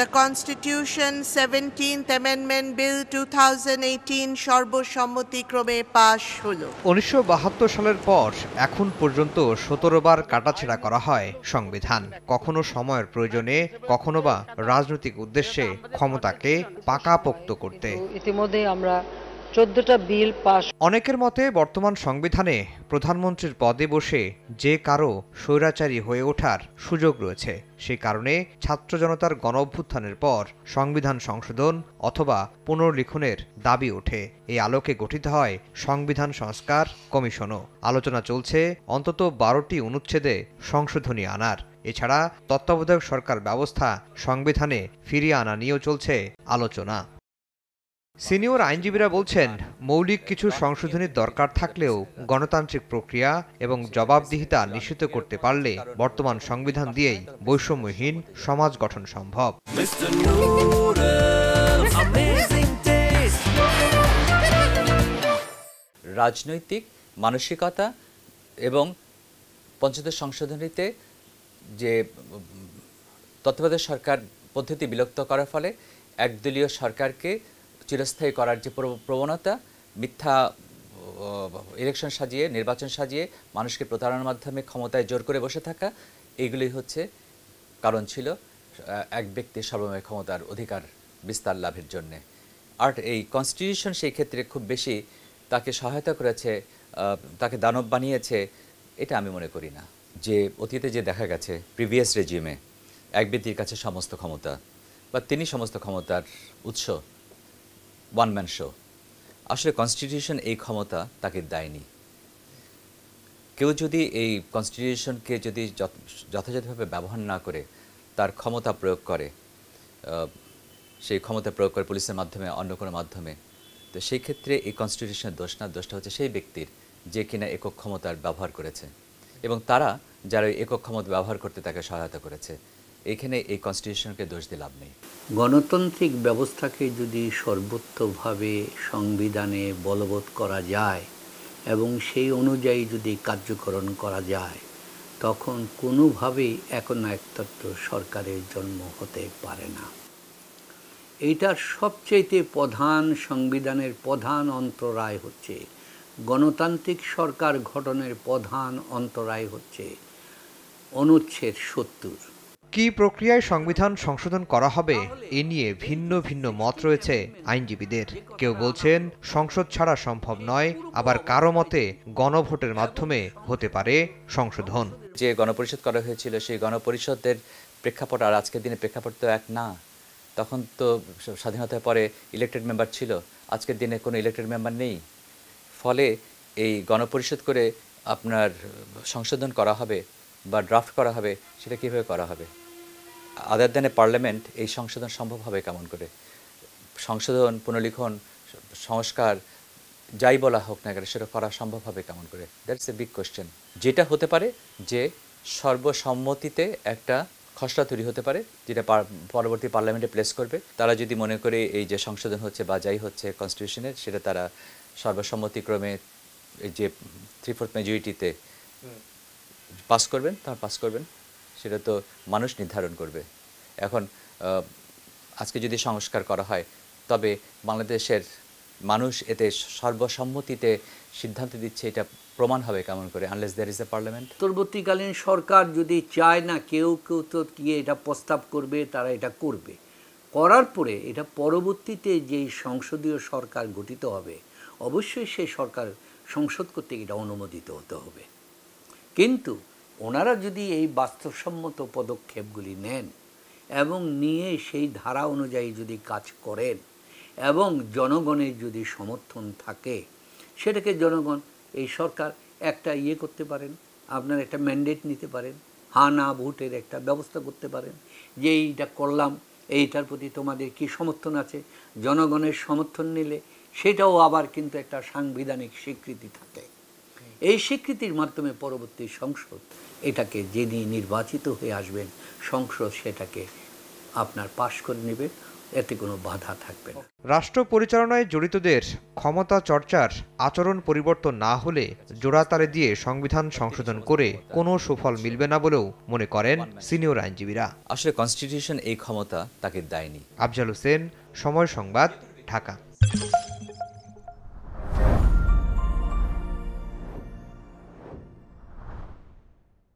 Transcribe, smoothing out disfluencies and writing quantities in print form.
The Constitution 17th Amendment Bill 2018 সর্বসম্মতিক্রমে পাশ হলো। 1972 সালের পর এখন পর্যন্ত 17 বার কাটাছেঁড়া করা হয় সংবিধান, কখনো সময়ের প্রয়োজনে, কখনো বা রাজনৈতিক উদ্দেশ্যে ক্ষমতাকে পাকাপোক্ত করতে। ইতিমধ্যে আমরা 14টা বিল পাস। অনেকের মতে বর্তমান সংবিধানে প্রধানমন্ত্রীর পদে বসে যে কারো স্বৈরাচারী হয়ে ওঠার সুযোগ রয়েছে। সেই কারণে ছাত্র জনতার গণঅভ্যুত্থানের পর সংবিধান সংশোধন অথবা পুনর্লিখনের দাবি ওঠে। এই আলোকে গঠিত হয় সংবিধান সংস্কার কমিশনও। আলোচনা চলছে অন্তত 12টি অনুচ্ছেদে সংশোধনী আনার। এছাড়া তত্ত্বাবধায়ক সরকার ব্যবস্থা সংবিধানে ফিরিয়ে আনা নিয়েও চলছে আলোচনা। সিনিয়র আইনজীবীরা বলছেন, মৌলিক কিছু সংশোধনীর দরকার থাকলেও গণতান্ত্রিক প্রক্রিয়া এবং জবাবদিহিতা নিশ্চিত করতে পারলে বর্তমান সংবিধান দিয়েই বৈষম্যহীন সমাজ গঠন সম্ভব। রাজনৈতিক মানসিকতা এবং পঞ্চদশ সংশোধনীতে যে তত্ত্বাবধায়ক সরকার পদ্ধতি বিলুপ্ত করার ফলে একদলীয় সরকারকে চিরস্থায়ী করার যে প্রবণতা, মিথ্যা ইলেকশন সাজিয়ে, নির্বাচন সাজিয়ে মানুষকে প্রতারণার মাধ্যমে ক্ষমতায় জোর করে বসে থাকা, এইগুলি হচ্ছে কারণ ছিল এক ব্যক্তির সর্বময় ক্ষমতার অধিকার বিস্তার লাভের জন্যে। আর এই কনস্টিটিউশন সেই ক্ষেত্রে খুব বেশি তাকে সহায়তা করেছে, তাকে দানব বানিয়েছে, এটা আমি মনে করি না। যে অতীতে যে দেখা গেছে প্রিভিয়াস রেজিমে এক ব্যক্তির কাছে সমস্ত ক্ষমতা বা তিনি সমস্ত ক্ষমতার উৎস, ওয়ান ম্যান শো, আসলে কনস্টিটিউশন এই ক্ষমতা তাকে দেয়নি। কেউ যদি এই কনস্টিটিউশনকে যদি যথাযথভাবে ব্যবহার না করে তার ক্ষমতা প্রয়োগ করে, সেই ক্ষমতা প্রয়োগ করে পুলিশের মাধ্যমে, অন্য কোনো মাধ্যমে, তো সেই ক্ষেত্রে এই কনস্টিটিউশনের দোষ না, দোষটা হচ্ছে সেই ব্যক্তির যে কিনা একক ক্ষমতার ব্যবহার করেছে এবং তারা যারা একক ক্ষমতা ব্যবহার করতে তাকে সহায়তা করেছে। এখানে এই কনস্টিটিউশনকে দোষ দিয়ে লাভ নেই। গণতান্ত্রিক ব্যবস্থাকে যদি সর্বোচ্চভাবে সংবিধানে বলবৎ করা যায় এবং সেই অনুযায়ী যদি কার্যকরণ করা যায়, তখন কোনোভাবেই একনায়কতন্ত্র সরকারের জন্ম হতে পারে না। এইটার সবচেয়ে প্রধান, সংবিধানের প্রধান অন্তরায় হচ্ছে, গণতান্ত্রিক সরকার গঠনের প্রধান অন্তরায় হচ্ছে অনুচ্ছেদ 70। কি প্রক্রিয়ায় সংবিধান সংশোধন করা হবে এ নিয়ে ভিন্ন ভিন্ন মত রয়েছে আইনজীবীদের। কেউ বলছেন সংসদ ছাড়া সম্ভব নয়, আবার কারো মতে গণভোটের মাধ্যমে হতে পারে সংশোধন। যে গণপরিষদ করা হয়েছিল সেই গণপরিষদের প্রেক্ষাপট আর আজকের দিনে প্রেক্ষাপট তো এক না। তখন তো স্বাধীনতার পরে ইলেক্টেড মেম্বার ছিল, আজকের দিনে কোনো ইলেক্টেড মেম্বার নেই। ফলে এই গণপরিষদ করে আপনার সংশোধন করা হবে বা ড্রাফট করা হবে, সেটা কীভাবে করা হবে? আদার দ্যান এ পার্লামেন্ট এই সংশোধন সম্ভব হবে কেমন করে? সংশোধন, পুনর্লিখন, সংস্কার যাই বলা হোক না কেন, সেটা করা সম্ভব হবে কেমন করে? That's a big question. যেটা হতে পারে যে সর্বসম্মতিতে একটা খসড়া তৈরি হতে পারে, যেটা পরবর্তী পার্লামেন্টে প্লেস করবে। তারা যদি মনে করে এই যে সংশোধন হচ্ছে বা যাই হচ্ছে কনস্টিটিউশনের, সেটা তারা সর্বসম্মতিক্রমে এই যে 3/4 মেজরিটিতে পাস করবেন, তারা পাস করবেন, সেটা তো মানুষ নির্ধারণ করবে। এখন আজকে যদি সংস্কার করা হয়, তবে বাংলাদেশের মানুষ এতে সর্বসম্মতিতে সিদ্ধান্ত দিচ্ছে, এটা প্রমাণ হবে কেমন করে, unless there is a parliament. অন্তর্বর্তীকালীন সরকার যদি চায় না, কেউ কেউ তো গিয়ে এটা প্রস্তাব করবে, তারা এটা করবে, করার পরে এটা পরবর্তীতে যেই সংসদীয় সরকার গঠিত হবে, অবশ্যই সেই সরকার সংসদ করতে এটা অনুমোদিত হতে হবে। কিন্তু ওনারা যদি এই বাস্তবসম্মত পদক্ষেপগুলি নেন এবং নিয়ে সেই ধারা অনুযায়ী যদি কাজ করেন এবং জনগণের যদি সমর্থন থাকে, সেটাকে জনগণ, এই সরকার একটা করতে পারেন, আপনার একটা ম্যান্ডেট নিতে পারেন, হ্যাঁ না ভোটের একটা ব্যবস্থা করতে পারেন, যে এইটা করলাম, এইটার প্রতি তোমাদের কি সমর্থন আছে। জনগণের সমর্থন নিলে সেটাও আবার কিন্তু একটা সাংবিধানিক স্বীকৃতি থাকে। এই স্বীকৃতির মাধ্যমে পরবর্তী সংসদ এটাকে, যিনি নির্বাচিত হয়ে আসবেন, সংসদ সেটাকে আপনার পাশ করে নেবে, এতে কোনো বাধা থাকবে না। রাষ্ট্র পরিচালনায় জড়িতদের ক্ষমতা চর্চার আচরণ পরিবর্তন না হলে জোড়াতালে দিয়ে সংবিধান সংশোধন করে কোনো সুফল মিলবে না বলেও মনে করেন সিনিয়র আইনজীবীরা। আসলে কনস্টিটিউশন এই ক্ষমতা তাকে দেয়নি। আফজাল হোসেন, সময় সংবাদ, ঢাকা।